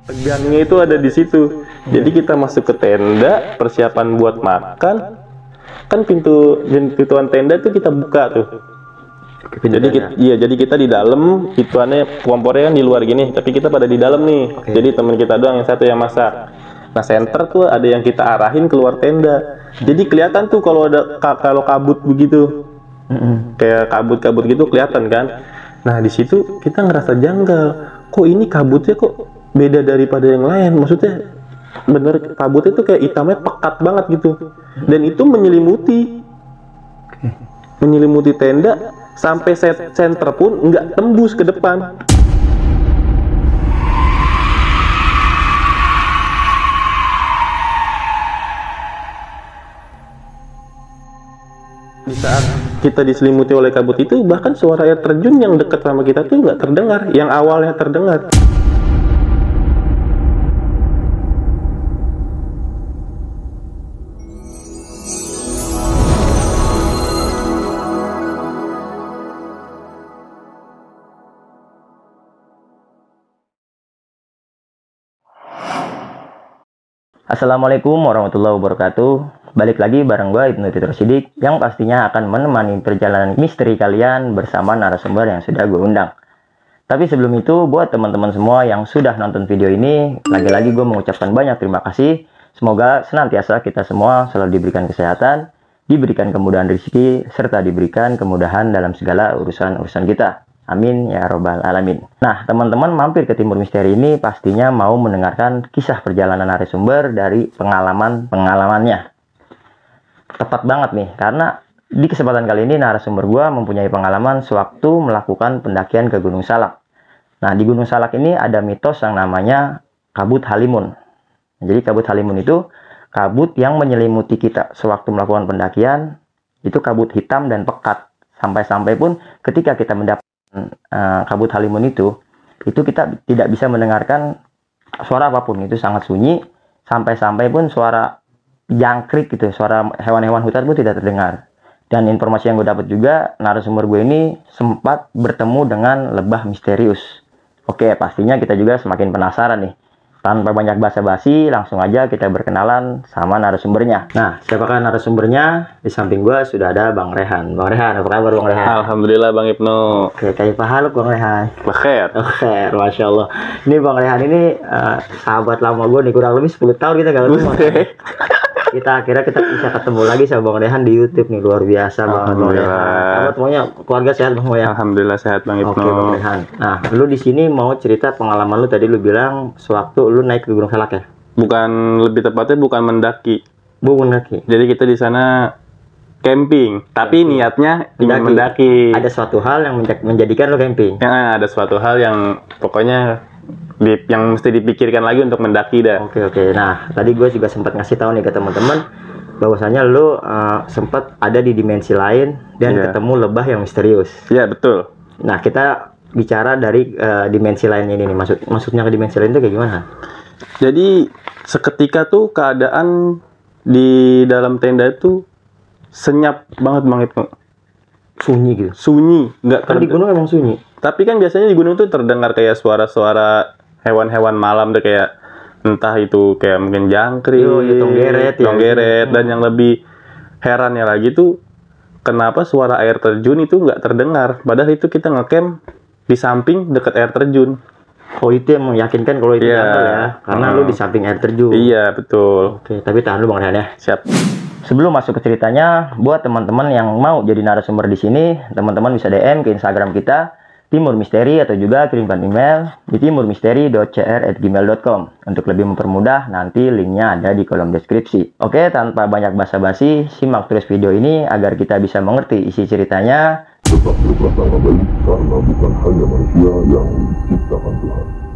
Tegangnya itu ada di situ. Jadi kita masuk ke tenda, persiapan buat makan. Kan pintuan tenda itu kita buka tuh. Jadi kita di dalam, pintuannya kompornya kan di luar gini, tapi kita pada di dalam nih. Jadi teman kita doang yang satu yang masak. Nah, center tuh ada yang kita arahin keluar tenda. Jadi kelihatan tuh kalau kalau kabut begitu. Kayak kabut-kabut gitu kelihatan kan. Nah, di situ kita ngerasa janggal. Kok ini kabutnya kok beda daripada yang lain? Maksudnya bener kabutnya tuh kayak hitamnya pekat banget gitu. Dan itu menyelimuti tenda sampai center pun nggak tembus ke depan. Di saat kita diselimuti oleh kabut itu, bahkan suara air terjun yang dekat sama kita tuh nggak terdengar, yang awalnya terdengar. Assalamualaikum warahmatullahi wabarakatuh. Balik lagi bareng gue Ibnu Tito Sidik, yang pastinya akan menemani perjalanan misteri kalian bersama narasumber yang sudah gue undang. Tapi sebelum itu, buat teman-teman semua yang sudah nonton video ini, lagi-lagi gue mengucapkan banyak terima kasih. Semoga senantiasa kita semua selalu diberikan kesehatan, diberikan kemudahan rezeki, serta diberikan kemudahan dalam segala urusan-urusan kita. Amin ya robbal alamin. Nah, teman-teman mampir ke Timur Misteri ini pastinya mau mendengarkan kisah perjalanan narasumber dari pengalamannya. Tepat banget nih, karena di kesempatan kali ini narasumber gua mempunyai pengalaman sewaktu melakukan pendakian ke Gunung Salak. Nah, di Gunung Salak ini ada mitos yang namanya kabut halimun. Jadi kabut halimun itu kabut yang menyelimuti kita sewaktu melakukan pendakian. Itu kabut hitam dan pekat. Sampai-sampai pun ketika kita mendapatkan kabut halimun itu kita tidak bisa mendengarkan suara apapun, itu sangat sunyi. Sampai-sampai pun suara jangkrik gitu, suara hewan-hewan hutan pun tidak terdengar. Dan informasi yang gue dapat juga, narasumber gue ini sempat bertemu dengan lebah misterius. Oke, pastinya kita juga semakin penasaran nih. Tanpa banyak basa-basi, langsung aja kita berkenalan sama narasumbernya. Nah, siapakah narasumbernya? Di samping gue sudah ada Bang Rehan. Bang Rehan, apa kabar Bang Rehan? Alhamdulillah Bang Ibnu. Oke, kayak pahala Bang Rehan. Bakher. Oke, Masya Allah. Ini Bang Rehan ini sahabat lama gue nih, kurang lebih 10 tahun kita gak ketemu. Kita akhirnya kita bisa ketemu lagi sama Bang Rehan di YouTube nih, luar biasa banget Bang Rehan. Semuanya keluarga sehat semua ya? Alhamdulillah sehat Bang Ibnu. Oke Bang Rehan. Nah, lu di sini mau cerita pengalaman lu, tadi lu bilang sewaktu lu naik ke Gunung Salak ya? Bukan, lebih tepatnya bukan mendaki. Mendaki. Jadi kita di sana camping, tapi niatnya ingin mendaki. Ada suatu hal yang menjadikan lu camping? Ya, ada suatu hal yang pokoknya yang mesti dipikirkan lagi untuk mendaki dah. Oke. Nah, tadi gue juga sempat ngasih tahu nih ke teman-teman bahwasanya lu sempat ada di dimensi lain dan ketemu lebah yang misterius. Iya, betul. Nah, kita bicara dari dimensi lain ini nih. Maksudnya ke dimensi lain itu kayak gimana? Jadi seketika tuh keadaan di dalam tenda itu senyap banget Bang Ibnu. Sunyi gitu. Sunyi, Kan di gunung emang sunyi. Tapi kan biasanya di gunung tuh terdengar kayak suara-suara hewan-hewan malam tuh, kayak entah itu kayak mungkin jangkrik, tonggeret, dan yang lebih herannya lagi tuh kenapa suara air terjun itu nggak terdengar, padahal itu kita ngecamp di samping dekat air terjun. Oh, itu yang meyakinkan kalau itu janggal ya, karena lu di samping air terjun. Iya, betul. Oke, tapi tahan dulu Bang Rehan ya. Siap. Sebelum masuk ke ceritanya, buat teman-teman yang mau jadi narasumber di sini, teman-teman bisa DM ke Instagram kita Timur Misteri, atau juga kirimkan email di timurmisteri.cr@gmail.com. Untuk lebih mempermudah, nanti linknya ada di kolom deskripsi. Oke, tanpa banyak basa-basi, simak terus video ini agar kita bisa mengerti isi ceritanya. Tetap berprasangka baik, karena bukan hanya manusia yang diciptakan Tuhan.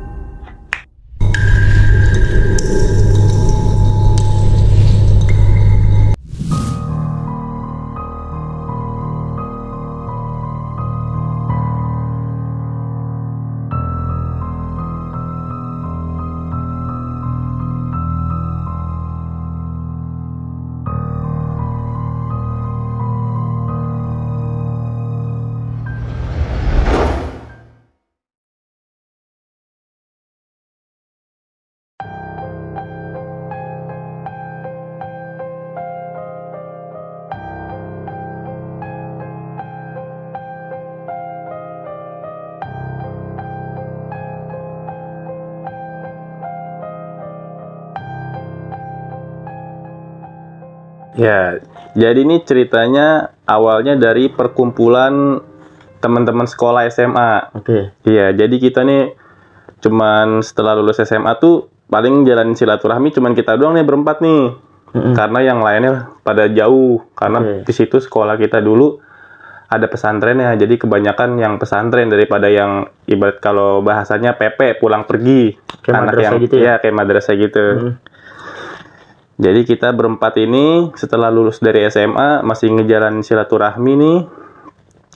Ya, jadi ini ceritanya awalnya dari perkumpulan teman-teman sekolah SMA. Oke. Iya, jadi kita nih cuman setelah lulus SMA tuh paling jalanin silaturahmi cuman kita doang nih berempat nih. Karena yang lainnya pada jauh. Karena di situ sekolah kita dulu ada pesantrennya. Jadi kebanyakan yang pesantren daripada yang ibarat kalau bahasanya PP pulang pergi. Kayak anak madrasah yang gitu ya? Iya, kayak madrasah gitu. Jadi kita berempat ini setelah lulus dari SMA masih ngejalanin silaturahmi nih.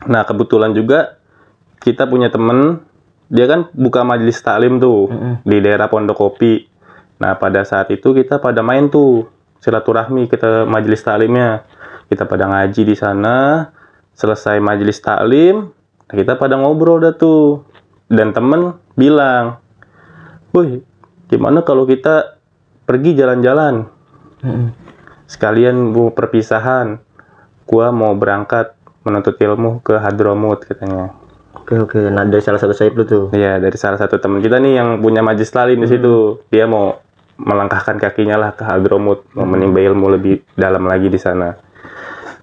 Nah, kebetulan juga kita punya temen, dia kan buka majelis taklim tuh di daerah Pondok Kopi. Nah, pada saat itu kita pada main tuh silaturahmi, kita majelis taklimnya. Kita pada ngaji di sana, selesai majelis taklim, kita pada ngobrol dah tuh. Dan temen bilang, "Woi, gimana kalau kita pergi jalan-jalan? Sekalian mau perpisahan, gua mau berangkat menuntut ilmu ke Hadramut," katanya. Oke. Nah, dari salah satu sayap lu tuh. Iya, dari salah satu teman kita nih yang punya majelis taklim di situ. Dia mau melangkahkan kakinya lah ke Hadramut, mau menimba ilmu lebih dalam lagi di sana.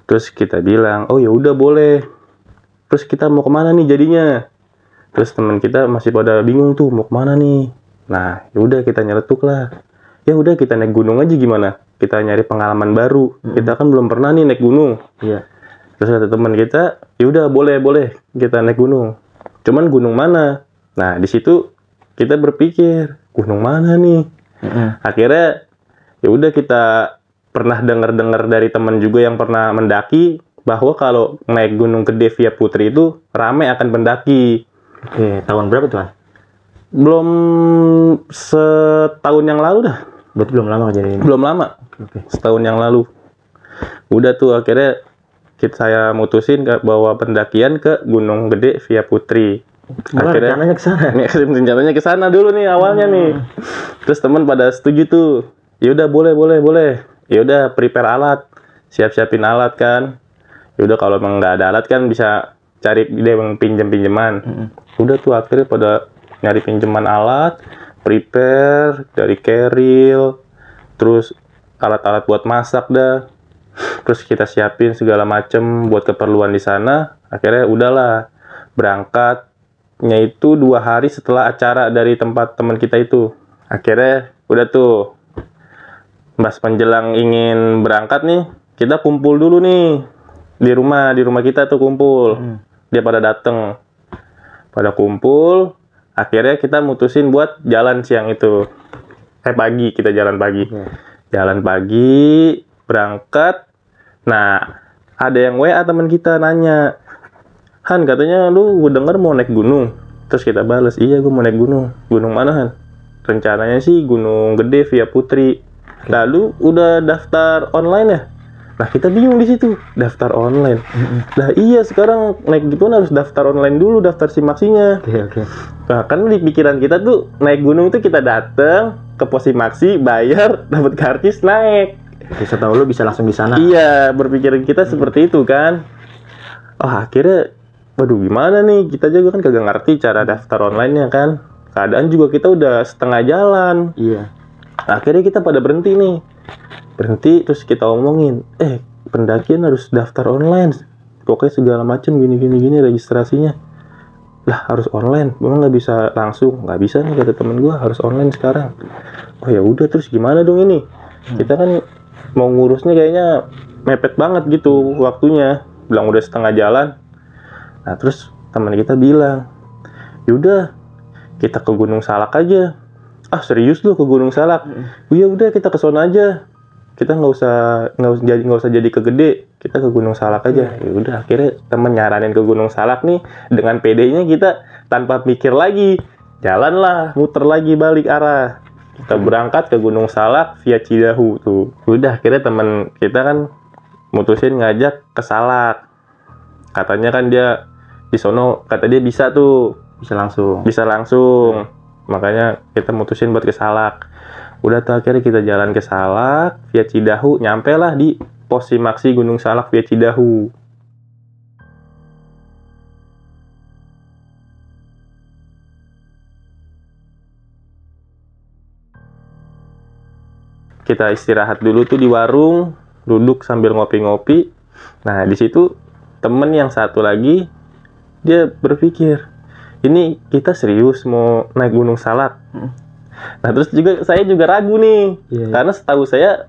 Terus kita bilang, "Oh ya udah boleh." Terus kita mau kemana nih jadinya? Terus teman kita masih pada bingung tuh mau kemana nih. Nah, ya udah kita nyeletuk lah. Ya udah kita naik gunung aja gimana? Kita nyari pengalaman baru. Kita kan belum pernah nih naik gunung. Iya. Terus kata teman kita, ya udah boleh kita naik gunung. Cuman gunung mana? Nah, di situ kita berpikir, gunung mana nih? Akhirnya ya udah kita pernah dengar dari teman juga yang pernah mendaki bahwa kalau naik Gunung Gede via Putri itu ramai akan pendaki. Oke, tahun berapa tuh, Mas? Belum setahun yang lalu dah. Berarti belum lama kejadian ini. Belum lama. Oke. Setahun yang lalu. Udah tuh akhirnya saya mutusin bawa pendakian ke Gunung Gede via Putri. Akhirnya rencananya ke sana. Rencananya ke sana dulu nih awalnya nih. Terus teman pada setuju tuh. Ya udah boleh. Ya udah prepare alat. Siap-siapin alat kan. Ya udah kalau emang nggak ada alat kan bisa cari dia pinjeman. Udah tuh akhirnya pada nyari pinjaman alat, prepare dari keril, terus alat-alat buat masak dah. Terus kita siapin segala macem buat keperluan di sana. Akhirnya udahlah berangkatnya itu 2 hari setelah acara dari tempat teman kita itu. Akhirnya udah tuh pas menjelang ingin berangkat nih, kita kumpul dulu nih di rumah kita tuh kumpul. Dia pada dateng, pada kumpul. Akhirnya kita mutusin buat jalan siang itu. Pagi kita jalan pagi. Jalan pagi, berangkat. Nah, ada yang WA teman kita nanya, "Han, katanya lu gue denger mau naik gunung." Terus kita balas, "Iya, gue mau naik gunung." "Gunung mana, Han?" "Rencananya sih Gunung Gede via Putri." "Lalu udah daftar online ya?" Nah, kita bingung di situ, daftar online. Nah, iya sekarang naik gituan harus daftar online dulu, daftar simaksinya. Oke. Nah, kan di pikiran kita tuh naik gunung itu kita dateng ke pos simaksi, bayar, dapat karcis, naik. Bisa tahu lu bisa langsung di sana. Iya, berpikiran kita seperti itu kan. Oh, akhirnya, waduh gimana nih? Kita juga kan kagak ngerti cara daftar online-nya kan. Keadaan juga kita udah setengah jalan. Iya. Akhirnya kita pada berhenti nih. Berhenti, terus kita omongin, pendakian harus daftar online. Pokoknya segala macam gini registrasinya. Lah, harus online. Memang nggak bisa langsung? Nggak bisa nih, kata temen gue, harus online sekarang. Oh ya udah, terus gimana dong ini? Kita kan mau ngurusnya kayaknya mepet banget gitu waktunya. Bilang udah setengah jalan. Nah, terus teman kita bilang, "Yaudah, kita ke Gunung Salak aja." "Ah, serius lu ke Gunung Salak?" "Iya udah, kita ke sana aja. Kita nggak usah jadi ke Gede, kita ke Gunung Salak aja." Ya udah, akhirnya temen nyaranin ke Gunung Salak nih, dengan PD-nya kita tanpa mikir lagi, jalanlah, muter lagi balik arah. Kita berangkat ke Gunung Salak via Cidahu tuh. Udah, akhirnya temen kita kan mutusin ngajak ke Salak. Katanya kan dia di sono, kata dia bisa tuh, bisa langsung. Makanya kita mutusin buat ke Salak. Udah tuh akhirnya kita jalan ke Salak via Cidahu, nyampe lah di pos simaksi Gunung Salak via Cidahu. Kita istirahat dulu tuh di warung. duduk sambil ngopi-ngopi. Nah di situ temen yang satu lagi dia berpikir, ini kita serius mau naik Gunung Salak. Nah terus saya juga ragu nih, karena setahu saya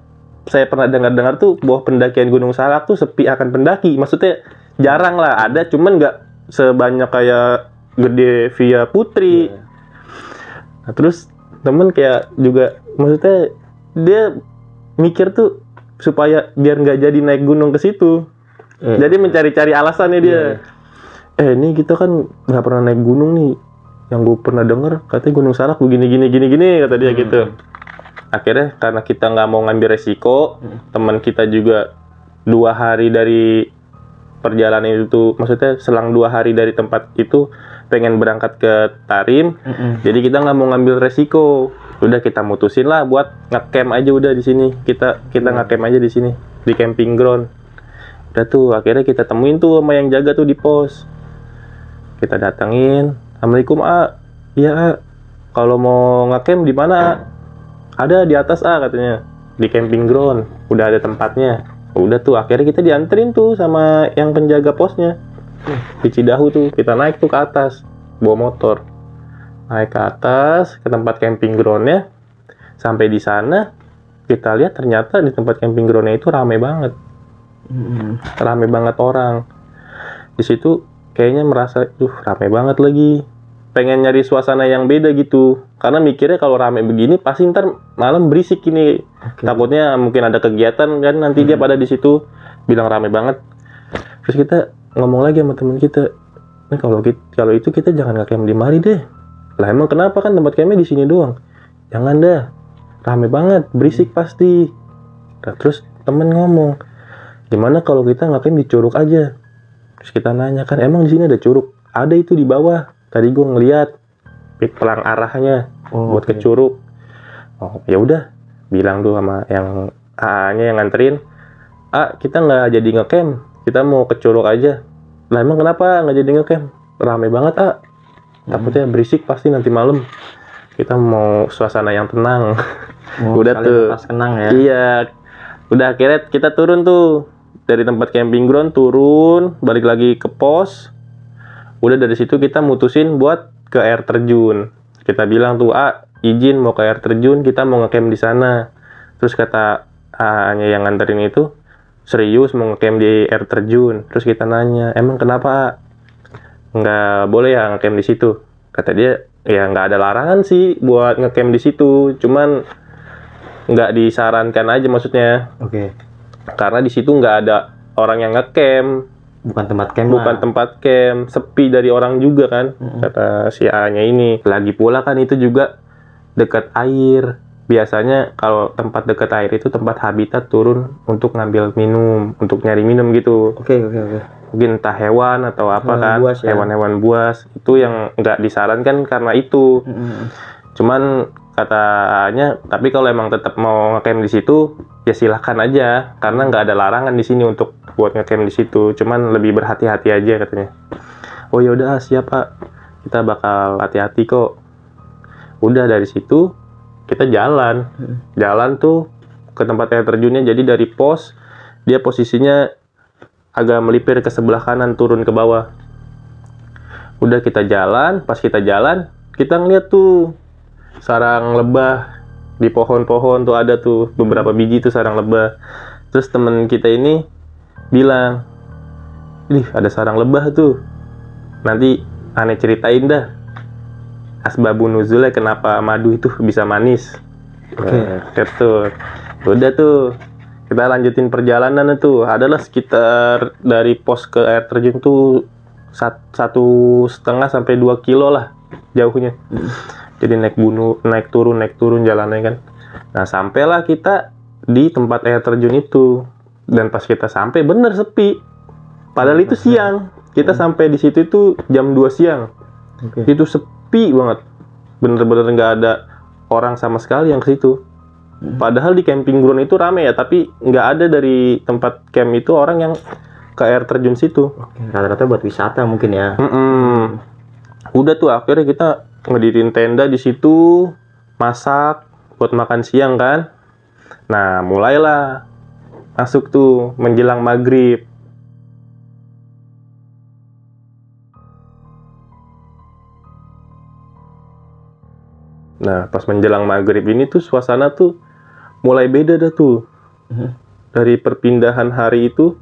pernah dengar tuh bahwa pendakian Gunung Salak tuh sepi akan pendaki. Maksudnya jarang lah ada, cuman nggak sebanyak kayak Gede Via Putri. Nah terus temen kayak juga, maksudnya dia mikir tuh supaya biar nggak jadi naik gunung ke situ. Jadi mencari-cari alasannya dia. Ini kita kan nggak pernah naik gunung nih. Yang gue pernah denger katanya Gunung Salak begini kata dia gitu. Akhirnya karena kita nggak mau ngambil resiko, teman kita juga 2 hari dari perjalanan itu, maksudnya selang 2 hari dari tempat itu pengen berangkat ke Tarim. Jadi kita nggak mau ngambil resiko. Udah kita mutusin lah buat nge-camp aja udah di sini. Kita nge-camp aja di sini di camping ground. Udah tuh akhirnya kita temuin tuh sama yang jaga tuh di pos. Kita datengin, "Assalamualaikum A." "Iya A, kalau mau nge-camp di mana A?" "Ada di atas A," katanya, "di camping ground, udah ada tempatnya." Udah tuh akhirnya kita dianterin tuh sama yang penjaga posnya di Cidahu tuh. Kita naik tuh ke atas bawa motor, naik ke atas ke tempat camping groundnya. Sampai di sana kita lihat ternyata di tempat camping groundnya itu rame banget. Rame banget orang di situ. Kayaknya merasa rame banget lagi, pengen nyari suasana yang beda gitu, karena mikirnya kalau rame begini pasti ntar malam berisik ini. Takutnya mungkin ada kegiatan kan nanti dia pada di situ bilang rame banget. Terus kita ngomong lagi sama temen kita, "Nih kalau itu kita jangan nge-camp di mari deh." "Lah emang kenapa, kan tempat campnya di sini doang." "Jangan dah, rame banget, berisik pasti." Nah, terus temen ngomong, "Gimana kalau kita nge-camp di Curug aja?" Terus kita nanya, "Kan emang di sini ada curug?" "Ada itu di bawah. Tadi gue ngeliat pelang arahnya buat ke curug." "Oh ya udah," bilang tuh sama yang AA-nya yang nganterin, "A, kita nggak jadi ngecamp, kita mau ke curug aja." "Lah emang kenapa nggak jadi ngecamp?" "Rame banget A, takutnya berisik pasti nanti malam. Kita mau suasana yang tenang." Udah tuh tenang ya. Iya. Udah akhirnya kita turun tuh dari tempat camping ground, turun balik lagi ke pos. Udah dari situ kita mutusin buat ke air terjun. Kita bilang tuh, "A, izin mau ke air terjun, kita mau ngecamp di sana." Terus kata A-nya yang nganterin itu, "Serius mau ngecamp di air terjun?" Terus kita nanya, "Emang kenapa A? Nggak boleh ya ngecamp di situ?" Kata dia, "Ya nggak ada larangan sih buat ngecamp di situ, cuman nggak disarankan aja, maksudnya." Karena di situ nggak ada orang yang ngecamp. Bukan tempat camp. Bukan tempat camp, sepi dari orang juga kan, kata si A-nya ini. Lagi pula kan itu juga dekat air. Biasanya kalau tempat dekat air itu tempat habitat turun untuk ngambil minum, untuk nyari minum gitu. Oke. Mungkin entah hewan atau apa kan, buas, ya? hewan-hewan buas. Itu yang nggak disarankan karena itu. Cuman katanya, tapi kalau emang tetap mau ngecamp di situ, ya silahkan aja, karena nggak ada larangan di sini untuk buat ngecamp di situ. Cuman lebih berhati-hati aja katanya. "Oh ya udah siap Pak, kita bakal hati-hati kok." Udah dari situ kita jalan tuh ke tempat air terjunnya. Jadi dari pos dia posisinya agak melipir ke sebelah kanan, turun ke bawah. Udah kita jalan, pas kita jalan kita ngeliat tuh sarang lebah di pohon-pohon tuh, ada tuh beberapa biji tuh sarang lebah. Terus temen kita ini bilang, "Ih, ada sarang lebah tuh. Nanti aneh ceritain dah asbabun nuzulnya kenapa madu itu bisa manis." Gitu. Udah tuh kita lanjutin perjalanan tuh. Adalah sekitar dari pos ke air terjun tuh 1,5 sampai 2 kilo lah jauhnya. Jadi naik turun jalannya kan. Nah sampailah kita di tempat air terjun itu. Dan pas kita sampai bener sepi. Padahal itu siang. Kita sampai di situ itu jam 2 siang. Itu sepi banget. Bener-bener nggak ada orang sama sekali yang ke situ. Padahal di camping ground itu rame ya, tapi nggak ada dari tempat camp itu orang yang ke air terjun situ. Rata-rata buat wisata mungkin ya. Udah tuh akhirnya kita ngedirin tenda di situ, masak buat makan siang kan. Nah mulailah masuk tuh menjelang maghrib. Nah, pas menjelang maghrib ini tuh suasana tuh mulai beda dah tuh. Dari perpindahan hari itu,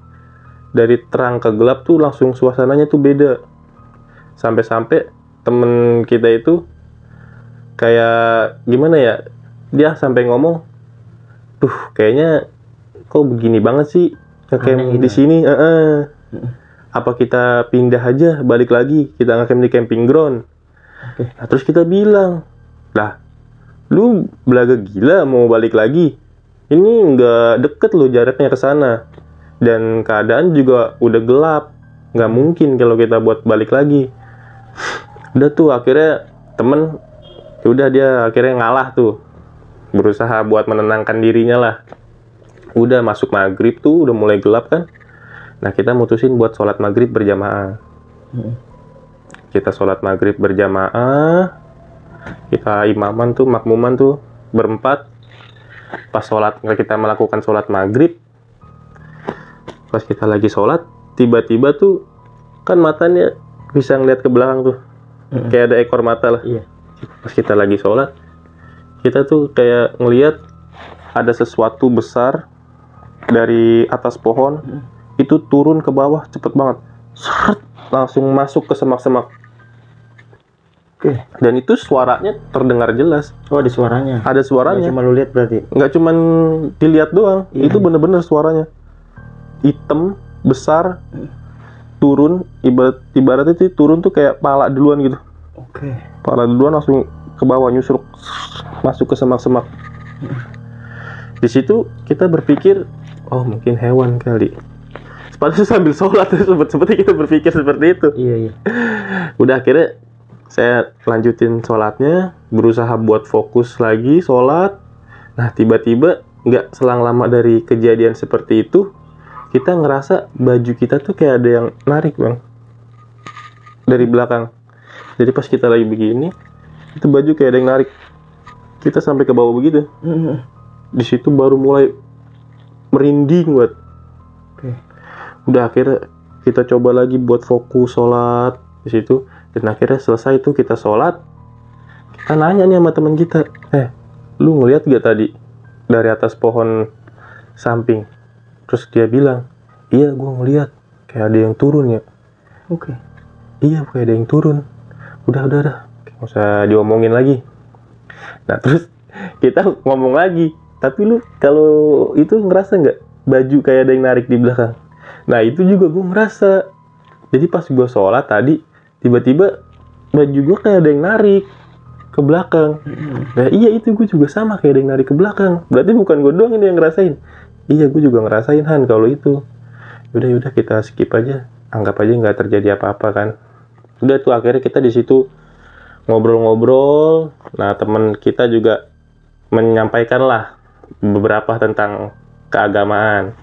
dari terang ke gelap tuh langsung suasananya tuh beda. Sampai-sampai temen kita itu kayak gimana ya, dia sampai ngomong, tuh kayaknya kok begini banget sih ngecamp di sini. Apa kita pindah aja, balik lagi kita ngecamp di camping ground. Nah, terus kita bilang, lah, lu belaga gila mau balik lagi? Ini nggak deket lo jaraknya ke sana, dan keadaan juga udah gelap, nggak mungkin kalau kita buat balik lagi. Udah tuh akhirnya temen, udah dia akhirnya ngalah tuh, berusaha buat menenangkan dirinya lah. Udah masuk maghrib tuh, udah mulai gelap kan. Nah kita mutusin buat sholat maghrib berjamaah. Kita sholat maghrib berjamaah. Kita imaman tuh, makmuman tuh berempat. Pas sholat, kita melakukan sholat maghrib. Pas kita lagi sholat, tiba-tiba tuh kan matanya bisa ngeliat ke belakang tuh, kayak ada ekor mata lah. Pas kita lagi sholat, kita tuh kayak ngeliat ada sesuatu besar dari atas pohon itu turun ke bawah cepet banget, langsung masuk ke semak-semak. Dan itu suaranya terdengar jelas. Oh, ada suaranya. Ada suaranya. Nggak cuma lu lihat berarti. Nggak cuman dilihat doang. Itu bener-bener suaranya. Hitam, besar, turun. Ibaratnya itu turun tuh kayak pala duluan gitu. Pala duluan langsung ke bawah nyusruk, masuk ke semak-semak. Di situ kita berpikir, oh mungkin hewan kali. Padahal sambil sholat seperti kita berpikir seperti itu. Iya. Udah akhirnya saya lanjutin sholatnya, berusaha buat fokus lagi sholat. Nah tiba-tiba nggak selang lama dari kejadian seperti itu, kita ngerasa baju kita tuh kayak ada yang narik bang, dari belakang. Jadi pas kita lagi begini, itu baju kayak ada yang narik. Kita sampai ke bawah begitu. Di situ baru mulai merinding buat. Udah akhirnya kita coba lagi buat fokus sholat di situ. Dan akhirnya selesai itu kita sholat, kita nanya nih sama teman kita, lu ngeliat gak tadi dari atas pohon samping? Terus dia bilang, iya gue ngeliat kayak ada yang turun ya. Iya kayak ada yang turun. Udah gak usah diomongin lagi. Nah terus kita ngomong lagi, tapi lu kalau itu ngerasa nggak baju kayak ada yang narik di belakang? Nah itu juga gue ngerasa. Jadi pas gue sholat tadi, tiba-tiba baju gue kayak ada yang narik ke belakang. Nah iya itu gue juga sama kayak ada yang narik ke belakang. Berarti bukan gue doang ini yang ngerasain. Iya gue juga ngerasain Han kalau itu. Udah kita skip aja, anggap aja nggak terjadi apa-apa kan. Udah tuh akhirnya kita di situ ngobrol-ngobrol. Nah teman kita juga menyampaikan lah beberapa tentang keagamaan.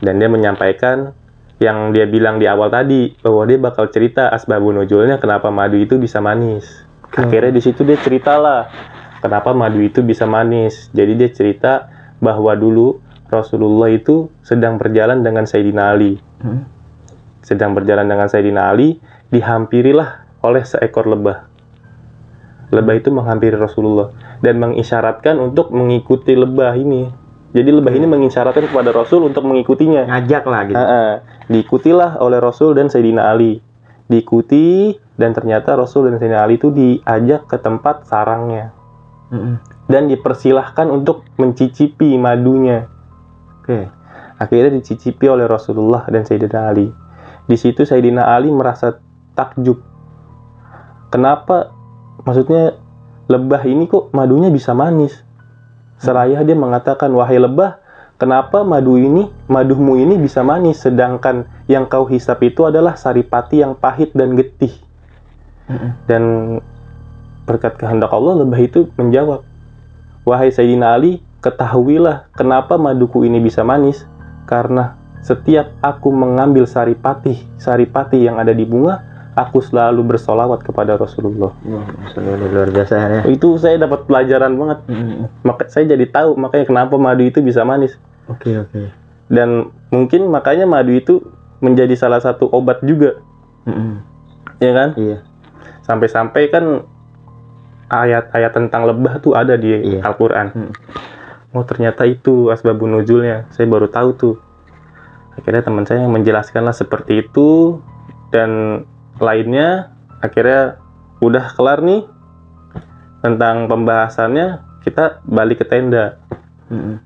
Dan dia menyampaikan yang dia bilang di awal tadi, bahwa dia bakal cerita asbabun nuzulnya kenapa madu itu bisa manis. Akhirnya di situ dia ceritalah kenapa madu itu bisa manis. Jadi dia cerita bahwa dulu Rasulullah itu sedang berjalan dengan Sayyidina Ali. Sedang berjalan dengan Sayyidina Ali, dihampirilah oleh seekor lebah. Lebah itu menghampiri Rasulullah dan mengisyaratkan untuk mengikuti lebah ini. Jadi lebah ini mengisyaratkan kepada Rasul untuk mengikutinya. Ngajak lah gitu. Diikutilah oleh Rasul dan Sayyidina Ali. Diikuti, dan ternyata Rasul dan Sayyidina Ali itu diajak ke tempat sarangnya. Dan dipersilahkan untuk mencicipi madunya. Akhirnya dicicipi oleh Rasulullah dan Sayyidina Ali. Di situ Sayyidina Ali merasa takjub. Kenapa? Maksudnya lebah ini kok madunya bisa manis? Seraya dia mengatakan, wahai lebah, kenapa madumu ini bisa manis, sedangkan yang kau hisap itu adalah saripati yang pahit dan getih. Dan berkat kehendak Allah, lebah itu menjawab, wahai Sayyidina Ali, ketahuilah kenapa maduku ini bisa manis, karena setiap aku mengambil saripati yang ada di bunga, aku selalu bersolawat kepada Rasulullah. Luar biasa ya. Itu saya dapat pelajaran banget. Maka saya jadi tahu makanya kenapa madu itu bisa manis. Dan mungkin makanya madu itu menjadi salah satu obat juga. Ya kan? Iya. Sampai-sampai kan ayat-ayat tentang lebah tuh ada di Al-Quran. Oh ternyata itu asbabun nuzulnya. Saya baru tahu tuh. Akhirnya teman saya menjelaskanlah seperti itu. Dan lainnya akhirnya udah kelar nih tentang pembahasannya. Kita balik ke tenda.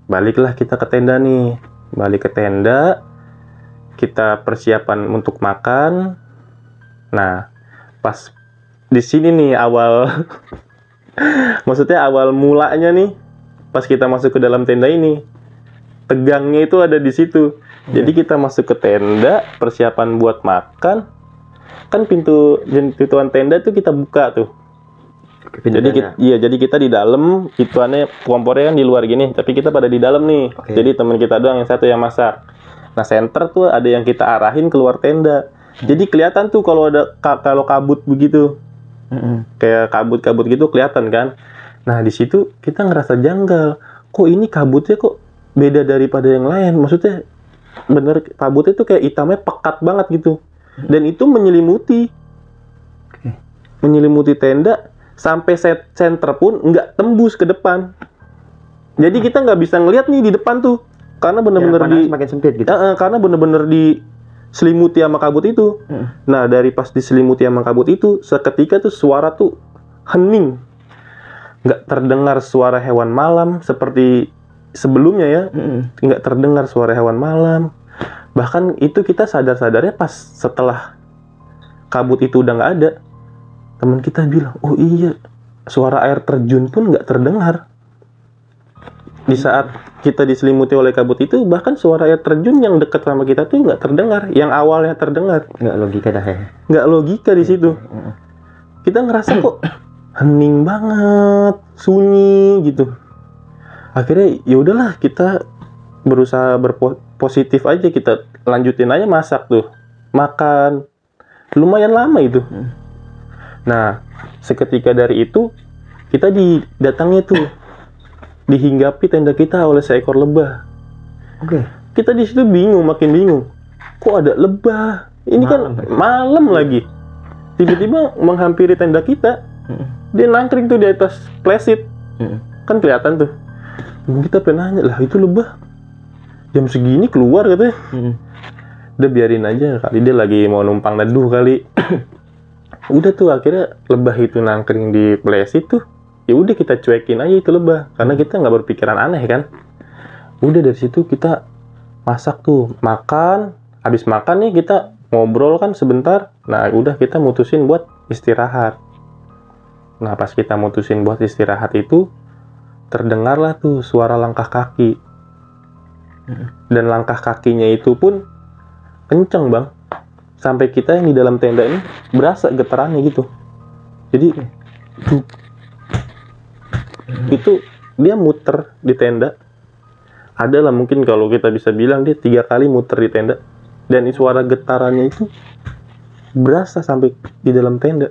Baliklah kita ke tenda nih. Balik ke tenda. Kita persiapan untuk makan. Nah, pas di sini nih awal maksudnya awal mulanya nih pas kita masuk ke dalam tenda ini. Tegangnya itu ada di situ. Jadi kita masuk ke tenda, persiapan buat makan. Kan pintuan tenda tuh kita buka tuh. Jadi kita di dalam, pintuannya kompornya kan di luar gini, tapi kita pada di dalam nih. Jadi teman kita doang yang satu yang masak. Nah, center tuh ada yang kita arahin keluar tenda. Jadi kelihatan tuh kalau kalau kabut begitu. Kayak kabut-kabut gitu kelihatan kan. Nah, di situ kita ngerasa janggal. Kok ini kabutnya kok beda daripada yang lain? Maksudnya bener kabutnya tuh kayak hitamnya pekat banget gitu. Dan itu menyelimuti tenda sampai center pun nggak tembus ke depan. Jadi kita nggak bisa ngelihat nih di depan tuh. Karena bener-bener semakin sempit gitu. Karena bener-bener diselimuti sama kabut itu. Nah, dari pas diselimuti sama kabut itu, seketika tuh suara tuh hening. Nggak terdengar suara hewan malam seperti sebelumnya ya. Nggak terdengar suara hewan malam. Bahkan itu kita sadar-sadarnya pas setelah kabut itu udah nggak ada. Teman kita bilang, oh iya, suara air terjun pun nggak terdengar. Di saat kita diselimuti oleh kabut itu, bahkan suara air terjun yang dekat sama kita tuh nggak terdengar. Yang awalnya terdengar. Nggak logika dah ya. Nggak logika di situ. Kita ngerasa kok hening banget, sunyi gitu. Akhirnya ya udahlah, kita berusaha berpositif aja, kita lanjutin aja masak tuh, makan. Lumayan lama itu. Nah, seketika dari itu kita didatangi tuh, dihinggapi tenda kita oleh seekor lebah. Kita di situ bingung, makin bingung. Kok ada lebah? Ini kan malam lagi. Tiba-tiba menghampiri tenda kita. Dia nangkring tuh di atas plesit. Kan kelihatan tuh. Kita pengen nanya, lah itu lebah jam segini keluar katanya. Udah biarin aja, kali dia lagi mau numpang neduh kali. Udah tuh akhirnya lebah itu nangkring di plesit tuh. Ya udah kita cuekin aja itu lebah, karena kita nggak berpikiran aneh kan. Udah dari situ kita masak tuh, makan. Habis makan nih kita ngobrol kan sebentar. Nah udah kita mutusin buat istirahat. Nah pas kita mutusin buat istirahat itu, terdengarlah tuh suara langkah kaki. Dan langkah kakinya itu pun kenceng bang. Sampai kita yang di dalam tenda ini berasa getarannya gitu. Jadi itu dia muter di tenda. Adalah mungkin kalau kita bisa bilang dia 3 kali muter di tenda. Dan suara getarannya itu berasa sampai di dalam tenda.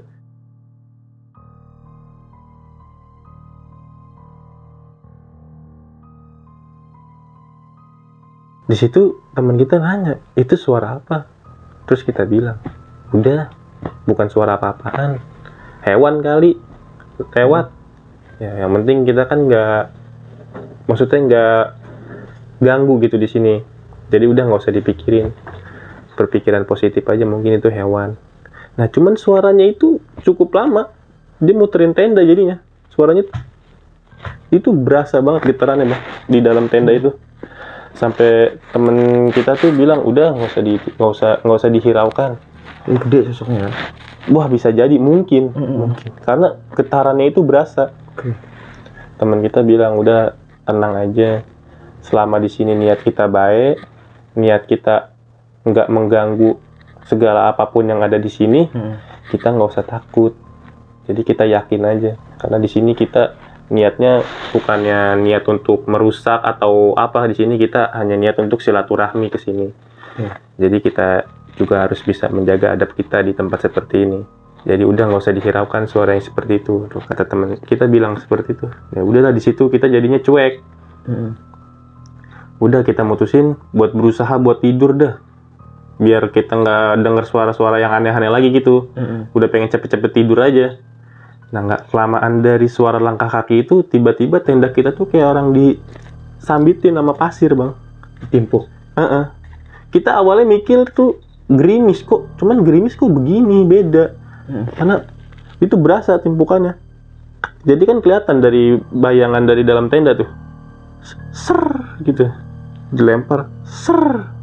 Di situ teman kita nanya, itu suara apa? Terus kita bilang, udah, bukan suara apa-apaan, hewan kali, lewat. Ya, yang penting kita kan maksudnya nggak ganggu gitu di sini. Jadi udah nggak usah dipikirin, berpikiran positif aja, mungkin itu hewan. Nah, cuman suaranya itu cukup lama, dia muterin tenda jadinya, suaranya itu berasa banget getarannya bang di dalam tenda itu. Sampai temen kita tuh bilang udah nggak usah dihiraukan. Gede sosoknya. Wah bisa jadi mungkin karena getarannya itu berasa. Temen kita bilang udah tenang aja, selama di sini niat kita baik, niat kita nggak mengganggu segala apapun yang ada di sini, kita nggak usah takut. Jadi kita yakin aja karena di sini kita niatnya bukannya niat untuk merusak atau apa, di sini kita hanya niat untuk silaturahmi ke sini. Jadi kita juga harus bisa menjaga adab kita di tempat seperti ini. Jadi udah nggak usah dihiraukan suara yang seperti itu. Kata teman kita bilang seperti itu. Ya udahlah di situ kita jadinya cuek. Udah kita mutusin buat berusaha buat tidur dah, biar kita nggak dengar suara-suara yang aneh-aneh lagi gitu. Udah pengen cepet-cepet tidur aja. Nah, nggak kelamaan dari suara langkah kaki itu, tiba-tiba tenda kita tuh kayak orang disambitin sama pasir, Bang. Timpuk. Kita awalnya mikir tuh gerimis kok, cuman gerimis kok begini, beda. Karena itu berasa timpukannya. Jadi kan kelihatan dari bayangan dari dalam tenda tuh. Ser gitu. Dilempar, ser.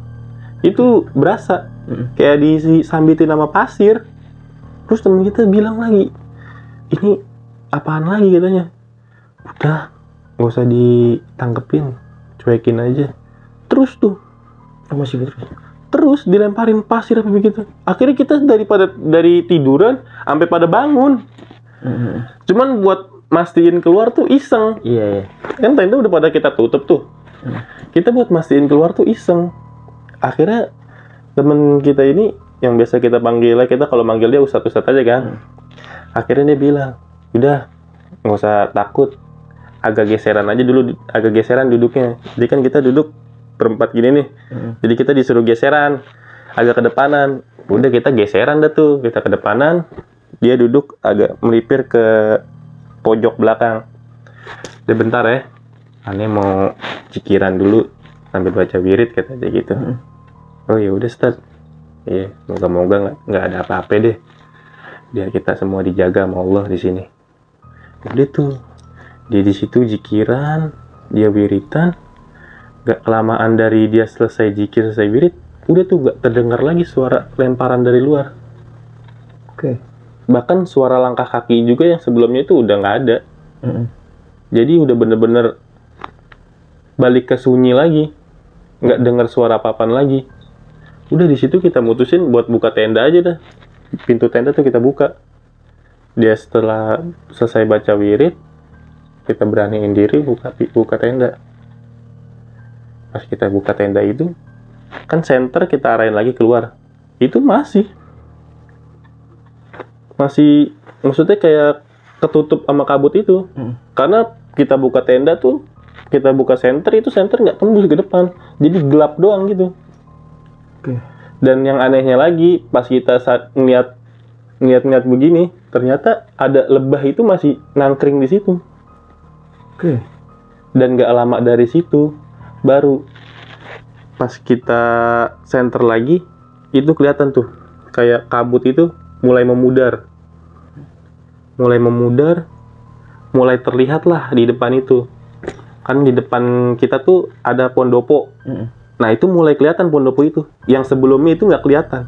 Itu berasa kayak disambitin sama pasir. Terus temen kita bilang lagi, ini apaan lagi katanya. Udah, nggak usah ditangkepin, cuekin aja. Terus tuh Masih terus dilemparin pasir apa begitu. Akhirnya kita dari tiduran sampai pada bangun. Cuman buat mastiin keluar tuh iseng. Iya. Kan tenda udah pada kita tutup tuh. Kita buat mastiin keluar tuh iseng. Akhirnya temen kita ini yang biasa kita panggil, kita kalau manggil dia ustadz aja kan. Akhirnya dia bilang, udah nggak usah takut, agak geseran aja dulu, agak geseran duduknya. Jadi kan kita duduk berempat gini nih. Jadi kita disuruh geseran agak ke depanan. Udah kita geseran dah tuh, kita ke depanan. Dia duduk agak melipir ke pojok belakang. Udah bentar ya, aneh mau cikiran dulu sambil baca wirid kata dia gitu. Oh ya udah Ustaz. Iya, moga-moga nggak ada apa-apa deh. Biar kita semua dijaga sama Allah di sini. Udah tuh, dia di situ jikiran, dia wiritan. Gak kelamaan dari dia selesai jikir, selesai wirid, udah tuh gak terdengar lagi suara lemparan dari luar. Oke. Bahkan suara langkah kaki juga yang sebelumnya itu udah gak ada. Jadi udah bener-bener balik ke sunyi lagi, gak dengar suara apa-apaan lagi. Udah di situ kita mutusin buat buka tenda aja dah. Pintu tenda tuh kita buka. Dia setelah selesai baca wirid, kita beraniin diri buka tenda. Pas kita buka tenda itu, kan senter kita arahin lagi keluar. Itu masih, maksudnya kayak ketutup sama kabut itu. Karena kita buka tenda tuh, kita buka senter, itu senter nggak tembus ke depan. Jadi gelap doang gitu. Dan yang anehnya lagi, pas kita saat ngeliat begini, ternyata ada lebah itu masih nangkring di situ. Dan nggak lama dari situ, baru pas kita center lagi, itu kelihatan tuh kayak kabut itu mulai memudar, mulai terlihat lah di depan itu. Kan di depan kita tuh ada pondopo. Nah itu mulai kelihatan pondopo itu, yang sebelumnya itu nggak kelihatan.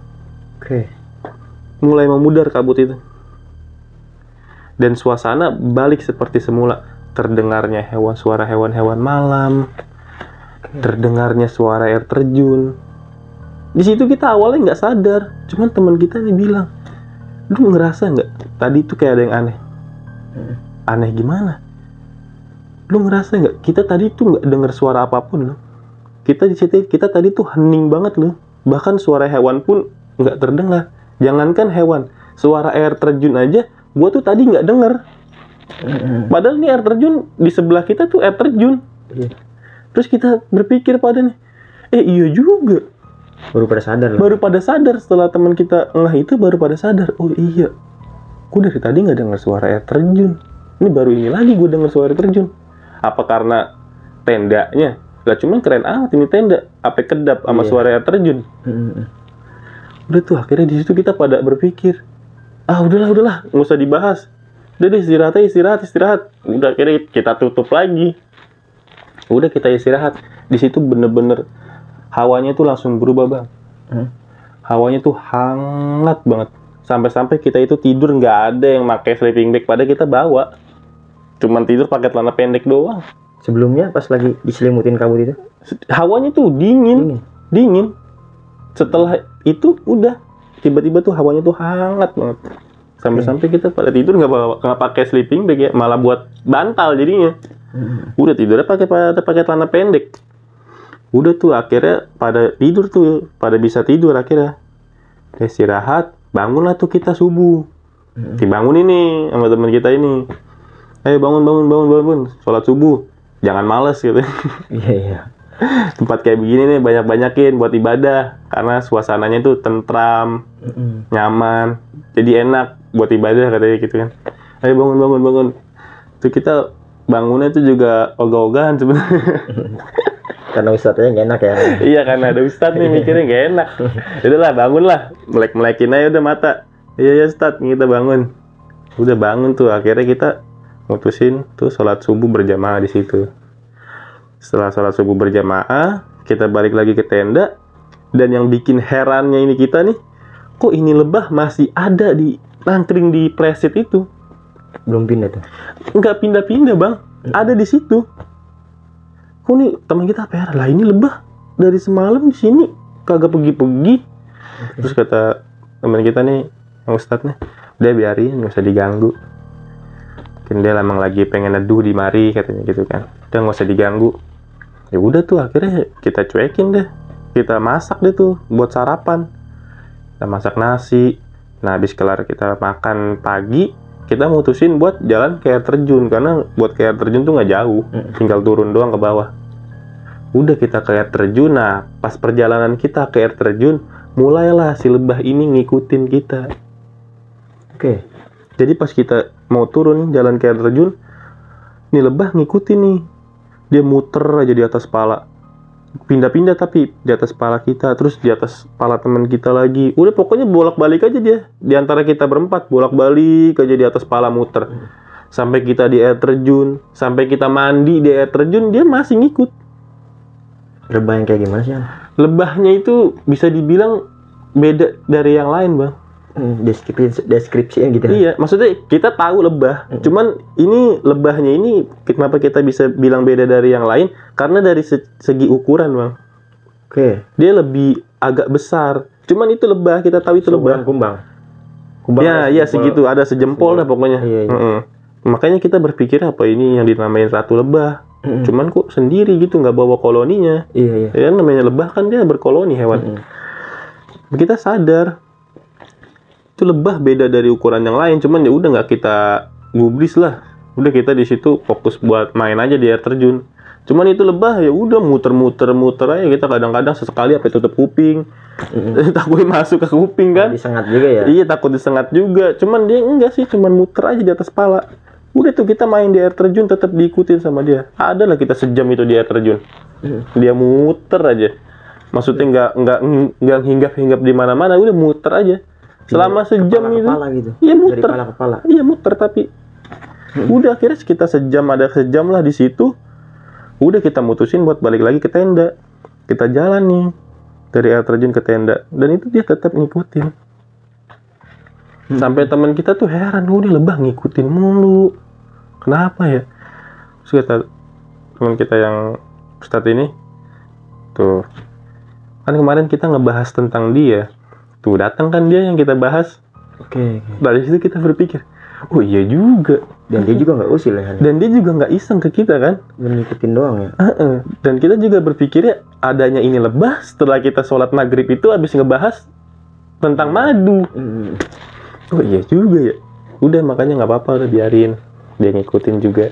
Mulai memudar kabut itu, dan suasana balik seperti semula. Terdengarnya suara hewan-hewan malam, terdengarnya suara air terjun. Di situ kita awalnya nggak sadar, cuman teman kita nih bilang, lu ngerasa nggak tadi tuh kayak ada yang aneh? Aneh gimana? Lu ngerasa nggak? Kita tadi tuh nggak dengar suara apapun loh. Kita di situ, kita tadi tuh hening banget loh. Bahkan suara hewan pun nggak terdengar. Jangankan hewan, suara air terjun aja, gua tuh tadi nggak dengar. Padahal nih air terjun di sebelah kita tuh air terjun. Terus kita berpikir pada nih, iya juga. Baru pada sadar loh. Baru pada sadar setelah teman kita itu baru pada sadar. Oh iya, gue dari tadi nggak dengar suara air terjun. Ini baru ini lagi gue dengar suara air terjun. Apa karena tendanya? Lah cuman keren amat ini tenda. Apa kedap sama suara air terjun? Udah tuh akhirnya di situ kita pada berpikir, udahlah, nggak usah dibahas. Udah deh istirahat. Udah akhirnya kita tutup lagi. Udah kita istirahat. Di situ bener-bener hawanya tuh langsung berubah bang. Hawanya tuh hangat banget. Sampai-sampai kita itu tidur nggak ada yang pakai sleeping bag. Padahal kita bawa. Cuman tidur pakai celana pendek doang. Sebelumnya pas lagi diselimutin kabut itu? Hawanya tuh dingin. Setelah itu udah tiba-tiba tuh hawanya tuh hangat banget. Sampai-sampai kita pada tidur nggak pakai sleeping bag ya, malah buat bantal jadinya. Udah tidurnya pakai celana pendek. Udah tuh akhirnya pada tidur tuh, pada bisa tidur akhirnya. Istirahat, bangunlah tuh kita subuh. Dibangun ini sama teman kita ini. Ayo bangun, sholat subuh. Jangan males gitu. Iya. Tempat kayak begini nih banyak-banyakin buat ibadah karena suasananya tuh tentram, nyaman, jadi enak buat ibadah katanya gitu kan. Ayo bangun. Tuh kita bangunnya tuh juga ogah-ogahan sebenarnya. Karena ustadznya nggak enak ya. Iya, karena ada ustadz nih mikirnya nggak enak. Udahlah bangunlah, melek-melekin aja udah mata. Iya ustadz, kita bangun. Udah bangun tuh, akhirnya kita mutusin tuh sholat subuh berjamaah di situ. Setelah sholat subuh berjamaah, kita balik lagi ke tenda. Dan yang bikin herannya ini kita nih, kok ini lebah masih ada di nangkring di preset itu? Belum pindah tuh. Nggak pindah-pindah bang, ada di situ. Kok nih teman kita apa ya? Lah ini lebah dari semalam di sini kagak pergi-pergi. Terus kata teman kita nih, ustadz nih, udah biarin, nggak usah diganggu. Mungkin dia emang lagi pengen neduh di mari katanya gitu kan. Udah nggak usah diganggu. Ya udah tuh akhirnya kita cuekin deh. Kita masak deh tuh buat sarapan. Kita masak nasi. Nah habis kelar kita makan pagi, kita mutusin buat jalan ke air terjun karena buat ke air terjun tuh nggak jauh, tinggal turun doang ke bawah. Udah kita ke air terjun. Nah pas perjalanan kita ke air terjun, mulailah si lebah ini ngikutin kita. Oke. Jadi pas kita mau turun jalan ke air terjun, nih lebah ngikutin nih. Dia muter aja di atas pala. Pindah-pindah tapi di atas pala kita, terus di atas pala teman kita lagi. Udah pokoknya bolak-balik aja dia. Di antara kita berempat, bolak-balik aja di atas pala muter. Sampai kita di air terjun, sampai kita mandi di air terjun, dia masih ngikut. Lebah yang kayak gimana sih? Lebahnya itu bisa dibilang beda dari yang lain, Bang. Deskripsinya gitu. Iya, maksudnya kita tahu lebah. Cuman ini lebahnya ini kenapa kita bisa bilang beda dari yang lain? Karena dari segi ukuran, Bang. Oke. Dia lebih agak besar. Cuman itu lebah, kita tahu itu lebah. Kumbang. Ya, iya segitu, ada sejempol dah pokoknya. Iya. Makanya kita berpikir apa ini yang dinamain ratu lebah. Cuman kok sendiri gitu, nggak bawa koloninya. Iya. Ya namanya lebah kan dia berkoloni hewan. Kita sadar itu lebah beda dari ukuran yang lain, cuman ya udah nggak kita gubris lah. Udah kita di situ fokus buat main aja di air terjun. Cuman itu lebah ya udah muter aja. Kita kadang-kadang sesekali apa tutup kuping. Takut masuk ke kuping kan. Disengat juga ya? Iya, takut disengat juga. Cuman dia enggak sih, cuman muter aja di atas pala. Udah tuh kita main di air terjun tetap diikutin sama dia. Ada lah kita sejam itu di air terjun. Dia muter aja. Maksudnya nggak hinggap di mana-mana, udah muter aja. Selama sejam itu. Gitu. Iya muter. Dari kepala ke kepala. Iya muter tapi. Udah akhirnya kita sejam lah di situ. Udah kita mutusin buat balik lagi ke tenda. Kita jalan nih dari air terjun ke tenda dan itu dia tetap ngikutin. Sampai teman kita tuh heran, udah lebah ngikutin mulu. Kenapa ya? Terus kata teman kita yang Ustadz ini, tuh kan kemarin kita ngebahas tentang dia. Tuh datang kan dia yang kita bahas. Oke. Dari situ kita berpikir, oh iya juga. Dan dia juga nggak usil ya? Dan dia juga nggak iseng ke kita kan? Ngikutin doang ya? Dan kita juga berpikirnya adanya ini lebah setelah kita sholat maghrib itu habis ngebahas tentang madu. Oh iya juga ya. Udah makanya nggak apa-apa, udah biarin. Dia ngikutin juga.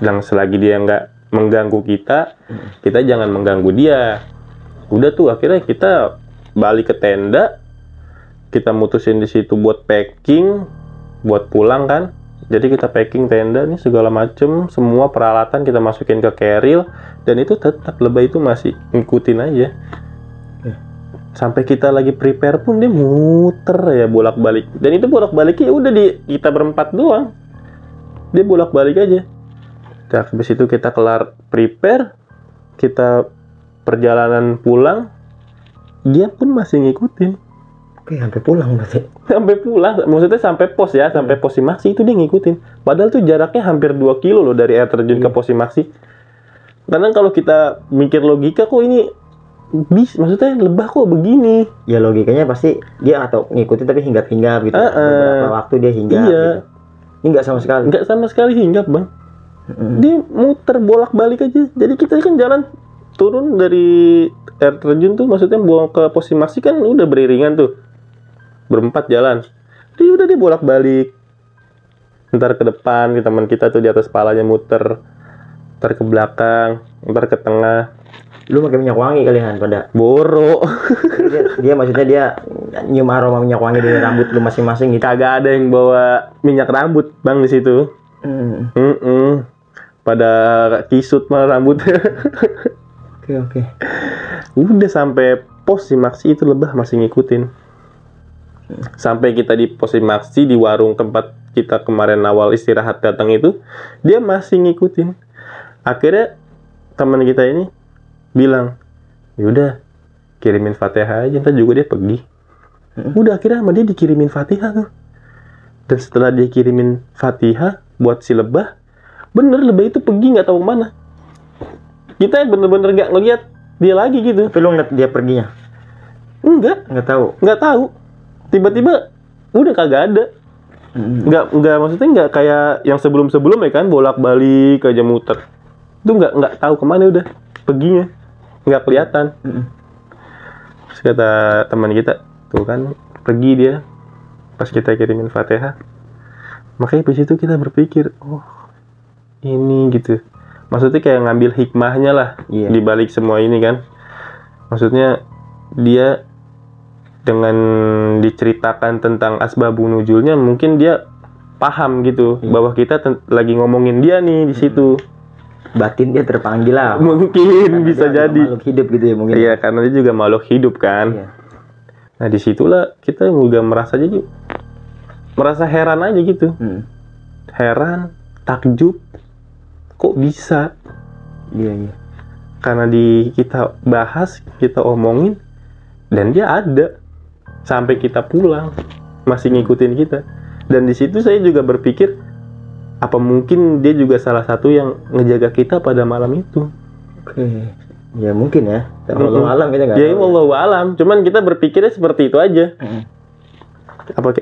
Bilang selagi dia nggak mengganggu kita, kita jangan mengganggu dia. Udah tuh akhirnya kita balik ke tenda. Kita mutusin di situ buat packing, buat pulang kan. Jadi kita packing tenda nih segala macem, semua peralatan kita masukin ke carrier dan itu tetap lebah itu masih ngikutin aja. Sampai kita lagi prepare pun dia muter ya bolak-balik. Dan itu bolak-baliknya udah di kita berempat doang. Dia bolak-balik aja. Nah, habis itu kita kelar prepare, kita perjalanan pulang, dia pun masih ngikutin. Oke, sampai pulang berarti. Sampai pulang, maksudnya sampai pos ya, sampai Posimaksi itu dia ngikutin. Padahal tuh jaraknya hampir 2 kilo loh dari air terjun ke Posimaksi. Karena kalau kita mikir logika kok ini maksudnya lebah kok begini? Ya logikanya pasti dia atau ngikutin tapi hinggap-hinggap gitu. Beberapa waktu dia hinggap iya. Gitu. Ini nggak sama sekali. Nggak sama sekali hinggap, Bang. Dia muter bolak-balik aja. Jadi kita kan jalan turun dari air terjun tuh, maksudnya buang ke Posimaksi kan udah beriringan tuh. Berempat jalan. Dia bolak-balik. Ntar ke depan, teman kita tuh di atas palanya muter. Ntar ke belakang, ntar ke tengah. Lu pakai minyak wangi kalian pada. Boro. Dia maksudnya dia nyium aroma minyak wangi dari rambut lu masing-masing gitu. Kagak ada yang bawa minyak rambut bang di situ. Pada kisut malah rambutnya. Oke. Udah sampai pos Simaksi itu lebah masih ngikutin. Sampai kita di pos Simaksi di warung tempat kita kemarin awal istirahat datang itu, dia masih ngikutin. Akhirnya teman kita ini bilang, yaudah kirimin Fatihah aja, ntar juga dia pergi. Udah akhirnya sama dia dikirimin Fatihah tuh. Dan setelah dia kirimin Fatihah buat si lebah, bener lebah itu pergi nggak tahu kemana. Kita bener-bener nggak ngeliat dia lagi gitu. Tapi lu ngeliat dia perginya? Nggak tahu. Tiba-tiba udah kagak ada. Nggak maksudnya nggak kayak yang sebelum-sebelumnya kan bolak-balik aja muter. Itu nggak tahu kemana udah perginya, nggak kelihatan. Terus kata teman kita, tuh kan pergi dia pas kita kirimin Fatihah. Makanya di situ kita berpikir, oh ini gitu. Maksudnya kayak ngambil hikmahnya lah di balik semua ini kan. Maksudnya dia dengan diceritakan tentang asbabun nuzulnya, mungkin dia paham gitu bahwa kita lagi ngomongin dia nih di situ. Batin dia terpanggil lah. Mungkin karena bisa jadi makhluk hidup gitu ya mungkin. Iya, karena dia juga makhluk hidup kan. Iya. Nah disitulah kita juga merasa heran aja gitu. Heran, takjub, kok bisa? Iya. Karena kita bahas, kita omongin, dan dia ada sampai kita pulang masih ngikutin kita. Dan di situ saya juga berpikir, apa mungkin dia juga salah satu yang ngejaga kita pada malam itu? Oke. Ya mungkin ya. Wallahu alam kita nggak. Ya wallahu alam. Cuman kita berpikirnya seperti itu aja.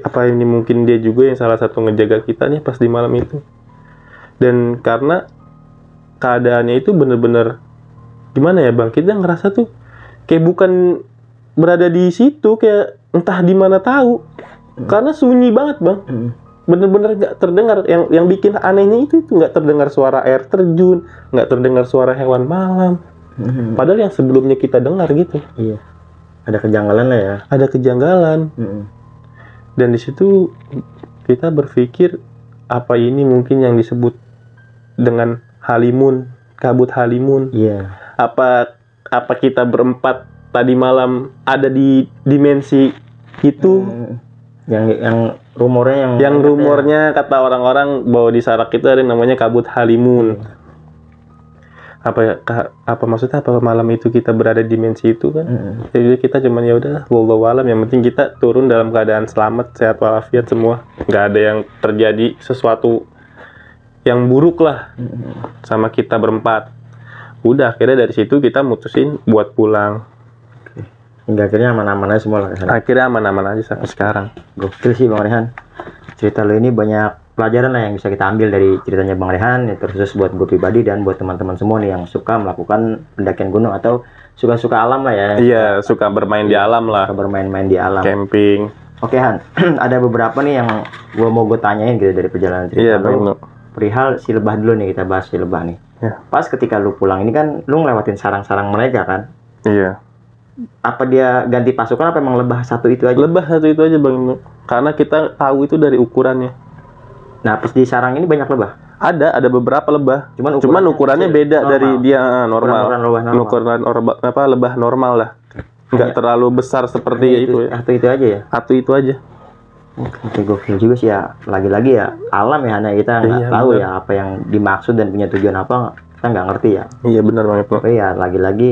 Apa ini mungkin dia juga yang salah satu ngejaga kita nih pas di malam itu? Dan karena keadaannya itu bener-bener gimana ya bang? Kita ngerasa tuh kayak bukan berada di situ, kayak entah di mana tahu. Karena sunyi banget bang. Bener-bener nggak terdengar. Yang bikin anehnya itu nggak terdengar suara air terjun, nggak terdengar suara hewan malam. Padahal yang sebelumnya kita dengar gitu. Iya. Ada kejanggalan lah ya. Ada kejanggalan. Dan di situ kita berpikir, apa ini mungkin yang disebut dengan halimun, kabut halimun? Iya. Apa kita berempat tadi malam ada di dimensi itu? Yang rumornya kata orang-orang bahwa di Sarak itu ada yang namanya kabut halimun. Apa maksudnya? Apa malam itu kita berada di dimensi itu kan? Jadi kita cuman ya udah wallahu alam, yang penting kita turun dalam keadaan selamat, sehat walafiat semua. Nggak ada yang terjadi sesuatu yang buruk lah sama kita berempat. Udah akhirnya dari situ kita mutusin buat pulang. Hingga akhirnya aman-aman aja semua lah. Akhirnya aman-aman aja sampai sekarang. Gokil sih Bang Rehan. Cerita lo ini banyak pelajaran lah yang bisa kita ambil dari ceritanya Bang Rehan, ya, terkhusus buat gue pribadi dan buat teman-teman semua nih yang suka melakukan pendakian gunung atau suka-suka alam lah ya. Iya, suka bermain di alam lah. Suka bermain-main di alam. Camping. Oke Han, ada beberapa nih yang gue tanyain gitu dari perjalanan cerita lo. Perihal si lebah dulu nih, kita bahas si lebah nih. Ya. Pas ketika lu pulang ini kan lu ngelewatin sarang-sarang mereka kan? Iya. Apa dia ganti pasukan, apa emang lebah satu itu aja? Lebah satu itu aja Bang. Karena kita tahu itu dari ukurannya. Nah, pas di sarang ini banyak lebah? Ada beberapa lebah. Cuman ukurannya beda normal. Dari dia normal. Ukuran lebah normal lah. Nggak terlalu besar seperti itu ya. Atau itu aja ya? Atau itu aja. Oke, gokil juga sih ya. Lagi-lagi ya alam ya, hanya kita nggak tahu bener. Ya apa yang dimaksud dan punya tujuan apa, kita nggak ngerti ya. Iya benar banget Bang. Tapi ya lagi-lagi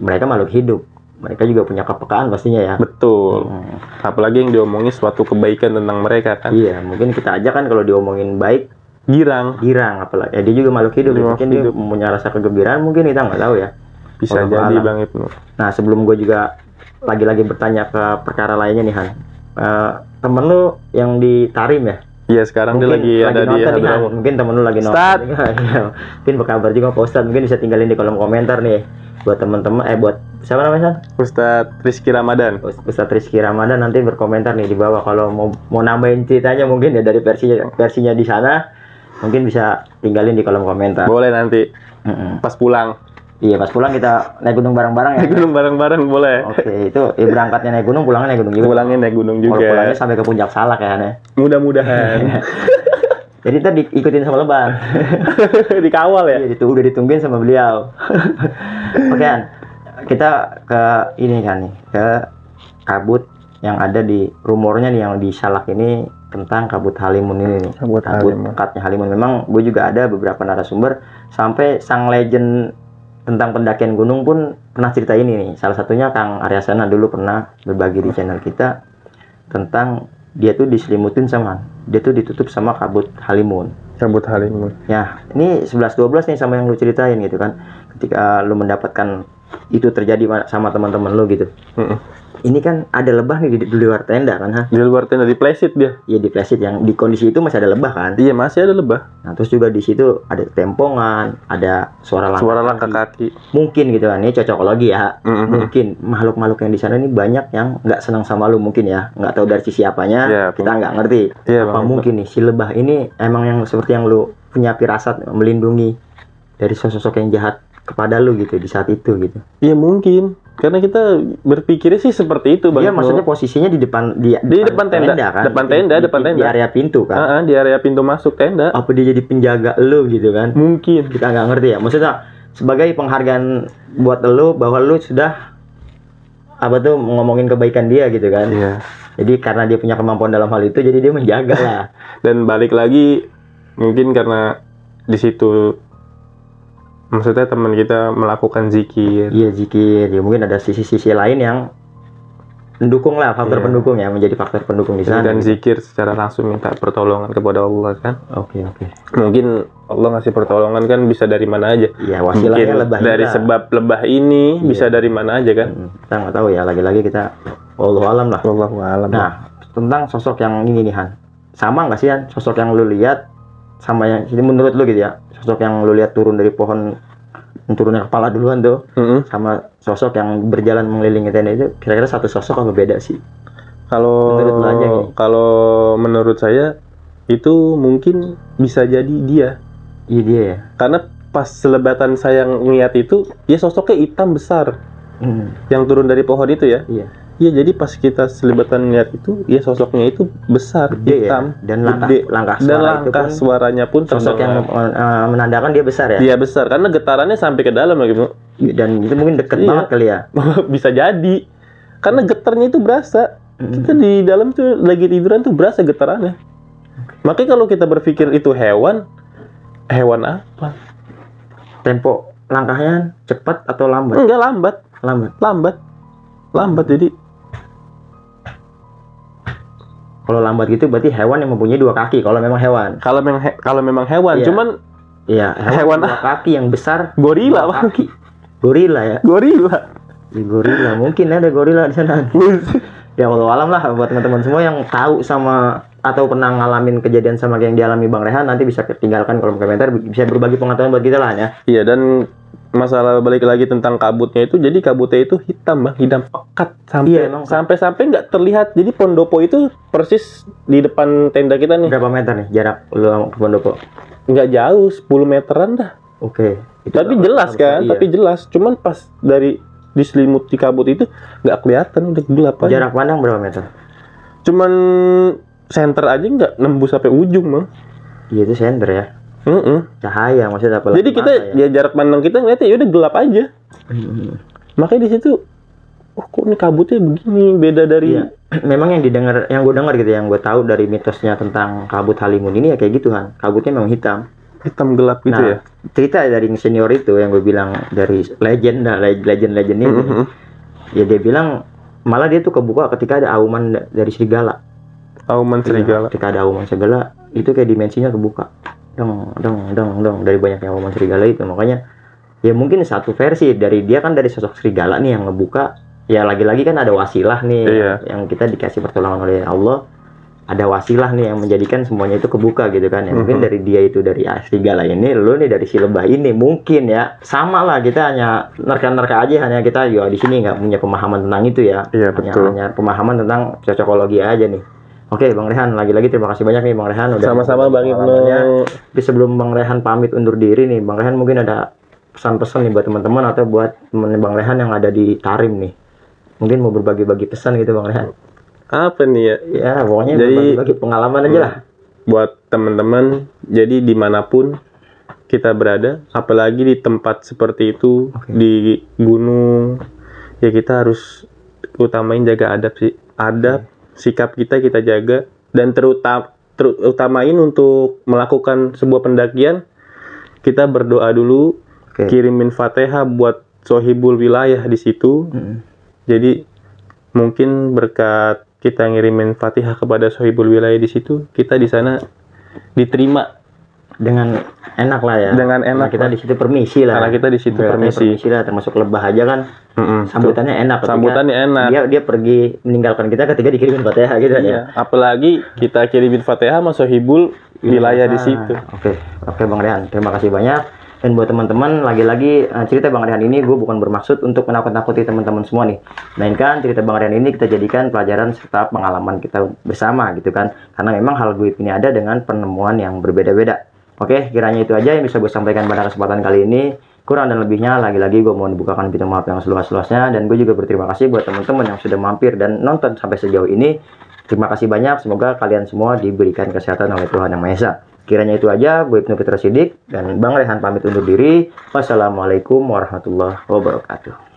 mereka makhluk hidup. Mereka juga punya kepekaan pastinya ya. Betul. Apalagi yang diomongin suatu kebaikan tentang mereka kan. Iya, mungkin kita aja kan kalau diomongin baik girang apalagi. Ya dia juga makhluk hidup. Mungkin dia punya rasa kegembiraan, mungkin kita nggak tahu ya. Bisa jadi Bang Ibnu. Nah, sebelum gue juga lagi-lagi bertanya ke perkara lainnya nih Han. Temen lu yang di Tarim ya? Iya, sekarang dia lagi ada di Hadramaut. Mungkin temen lu lagi nonton. Mungkin berkabar juga Pak Ustadz. Mungkin bisa tinggalin di kolom komentar nih. Buat teman-teman, buat siapa namanya? Ustadz Rizky Ramadan. Ustadz Rizky Ramadan nanti berkomentar nih di bawah kalau mau nambahin ceritanya mungkin ya dari versinya di sana, mungkin bisa tinggalin di kolom komentar. Boleh nanti pas pulang. Iya, pas pulang kita naik gunung bareng-bareng ya. Naik gunung bareng-bareng boleh. Oke, itu ya berangkatnya naik gunung, pulangnya naik gunung juga. Pulangnya naik gunung Kalau juga. pulangnya sampai ke puncak Salak ya, Han, ya. Mudah-mudahan. Jadi ntar diikutin sama Leban. Dikawal ya. Iya, udah ditungguin sama beliau. Oke, Han. Kita ke ini kan nih, ke kabut yang ada di rumornya nih yang di Salak ini tentang kabut Halimun ini nih. Kabut Halimun. Pekatnya Halimun. Memang gue juga ada beberapa narasumber sampai sang legend tentang pendakian gunung pun pernah cerita ini nih. Salah satunya Kang Aryasana dulu pernah berbagi di channel kita tentang dia tuh diselimutin sama, dia tuh ditutup sama kabut Halimun. Kabut Halimun. Ya, ini 11-12 nih sama yang lu ceritain gitu kan. Ketika lu mendapatkan itu terjadi sama teman-teman lu gitu. Ini kan ada lebah nih di luar tenda kan, ha? Di luar tenda, di playset dia. Iya, di plastik yang di kondisi itu masih ada lebah kan? Iya, masih ada lebah. Nah, terus juga di situ ada tempongan, ada suara Langkah kaki. Mungkin gitu kan, ini cocokologi ya. Mm-hmm. Mungkin makhluk-makhluk yang di sana ini banyak yang nggak senang sama lu mungkin ya, nggak tahu dari sisi apanya, Ya, kita nggak ngerti. Ya, Apa mungkin nih si lebah ini emang yang seperti yang lu punya firasat melindungi dari sosok yang jahat kepada lu gitu di saat itu gitu. Iya mungkin. Karena kita berpikirnya sih seperti itu, Bang. Iya, maksudnya posisinya di depan depan tenda kan? Depan tenda. Di area pintu kan? Di area pintu masuk tenda. Apa dia jadi penjaga lu gitu kan? Mungkin. Kita nggak ngerti ya. Maksudnya sebagai penghargaan buat lu bahwa lu sudah apa tuh ngomongin kebaikan dia gitu kan? Iya. Jadi karena dia punya kemampuan dalam hal itu, jadi dia menjaga lah. Dan balik lagi mungkin karena di situ maksudnya teman kita melakukan zikir. Iya, zikir. Ya mungkin ada sisi-sisi lain yang mendukung lah, faktor pendukung ya, menjadi faktor pendukung di sana. Dan zikir secara langsung minta pertolongan kepada Allah kan. Oke. Mungkin Allah ngasih pertolongan kan bisa dari mana aja. Iya, wasilahnya lebah dari juga. sebab lebah ini bisa dari mana aja kan. Kita nggak tahu ya, lagi-lagi kita wallahu alam lah. Wallahu alam. Nah, tentang sosok yang ini nih, Han. Sama nggak sih, Han? Sosok yang lu lihat sama yang ini menurut lu gitu ya. Sosok yang lu lihat turun dari pohon, turunnya kepala duluan tuh, sama sosok yang berjalan mengelilingi tenda itu, kira-kira satu sosok apa beda sih? Kalau menurut saya itu mungkin bisa jadi dia. Iya, dia ya. Karena pas selebatan saya ngeliat itu, dia sosoknya hitam besar. Yang turun dari pohon itu ya. Iya. Iya, jadi pas kita selebatan lihat itu, ya sosoknya itu besar, gede, hitam, ya? Dan langkah suaranya pun sosok yang menandakan dia besar ya. Dia besar karena getarannya sampai ke dalam gitu. Dan itu mungkin deket banget kali ya. Bisa jadi. Karena getarnya itu berasa. Kita di dalam tuh lagi tiduran tuh berasa getarannya. Makanya kalau kita berpikir itu hewan apa? Tempo langkahnya cepat atau lambat? Enggak, lambat. Jadi kalau lambat gitu berarti hewan yang mempunyai dua kaki. Kalau memang hewan. Kalau memang hewan, iya. Cuman iya, hewan dua kaki yang besar. Gorila, kaki. Gorila ya. Gorila. Mungkin ada gorila di sana. Ya Allah alam lah, buat teman-teman semua yang tahu sama atau pernah ngalamin kejadian sama yang dialami Bang Rehan, nanti bisa tinggalkan kolom komentar, bisa berbagi pengetahuan buat kita lah ya. Iya, dan masalah balik lagi tentang kabutnya itu, jadi kabutnya itu hitam, Bang, hitam pekat sampai nggak terlihat. Jadi Pondopo itu persis di depan tenda kita nih. Berapa meter nih jarak lu ke Pondopo? Nggak jauh, 10 meteran dah. Oke. Tapi jelas kan? Iya. Tapi jelas. Cuman pas dari diselimuti kabut itu nggak kelihatan, udah gelap aja. Jarak pandang berapa meter? Cuman center aja nggak nembus sampai ujung, Bang. Iya, itu center ya. Cahaya maksudnya apa? Jadi kita ya jarak pandang kita ngeliatnya ya udah gelap aja. Makanya di situ, kok ini kabutnya begini, beda dari. Iya. Memang yang gue dengar gitu, yang gue tahu dari mitosnya tentang kabut Halimun ini ya kayak gitu kan. Kabutnya memang hitam gelap gitu ya. Cerita dari senior itu yang gue bilang dari legend ini, ya dia bilang malah dia tuh kebuka ketika ada auman dari serigala. Ketika ada auman serigala itu kayak dimensinya kebuka. Dong dari banyaknya auman serigala itu. Makanya ya mungkin satu versi dari dia kan, dari sosok serigala nih yang ngebuka. Ya lagi-lagi kan ada wasilah nih, yang kita dikasih pertolongan oleh Allah. Ada wasilah nih yang menjadikan semuanya itu kebuka gitu kan ya. Mungkin dari dia itu, dari serigala ini, lu nih dari si lebah ini, mungkin ya sama lah, kita hanya nerka-nerka aja, hanya kita ya di sini nggak punya pemahaman tentang itu ya. Iya, betul. Hanya pemahaman tentang cocokologi aja nih. Oke, Bang Rehan, lagi-lagi terima kasih banyak nih Bang Rehan udah sama-sama Bang Ibnu. Tapi sebelum Bang Rehan pamit undur diri nih, Bang Rehan mungkin ada pesan-pesan nih buat teman-teman atau buat temen Bang Rehan yang ada di Tarim nih. Mungkin mau berbagi-bagi pesan gitu Bang Rehan. Apa nih ya? Ya pokoknya Jadi, berbagi pengalaman aja lah. Buat teman-teman, jadi dimanapun kita berada, apalagi di tempat seperti itu, di gunung, ya kita harus utamain jaga adab sih. Adab, sikap kita jaga, dan terutamain untuk melakukan sebuah pendakian, kita berdoa dulu, kirimin Fatihah buat sohibul wilayah di situ. Jadi mungkin berkat kita ngirimin Fatihah kepada sohibul wilayah di situ, kita di sana diterima dengan enak lah ya. Dengan enak. Karena kita di situ permisi lah. Karena kita di situ permisi lah, termasuk lebah aja kan. Sambutannya enak. Sambutannya enak. Dia pergi meninggalkan kita ketika dikirimin Fatihah gitu ya. Apalagi kita kirimin Fatihah sama sohibul wilayah di situ. Oke Bang Rehan, terima kasih banyak. Dan buat teman-teman, lagi-lagi cerita Bang Rehan ini gue bukan bermaksud untuk menakut-nakuti teman-teman semua nih. Melainkan cerita Bang Rehan ini kita jadikan pelajaran serta pengalaman kita bersama gitu kan. Karena memang hal gue ini ada dengan penemuan yang berbeda-beda. Oke, kiranya itu aja yang bisa gue sampaikan pada kesempatan kali ini. Kurang dan lebihnya, lagi-lagi gue mau dibukakan pintu maaf yang seluas-luasnya. Dan gue juga berterima kasih buat teman-teman yang sudah mampir dan nonton sampai sejauh ini. Terima kasih banyak, semoga kalian semua diberikan kesehatan oleh Tuhan Yang Maha Esa. Kiranya itu aja, gue Ibnu Fitra Siddiq dan Bang Rehan pamit undur diri. Wassalamualaikum warahmatullahi wabarakatuh.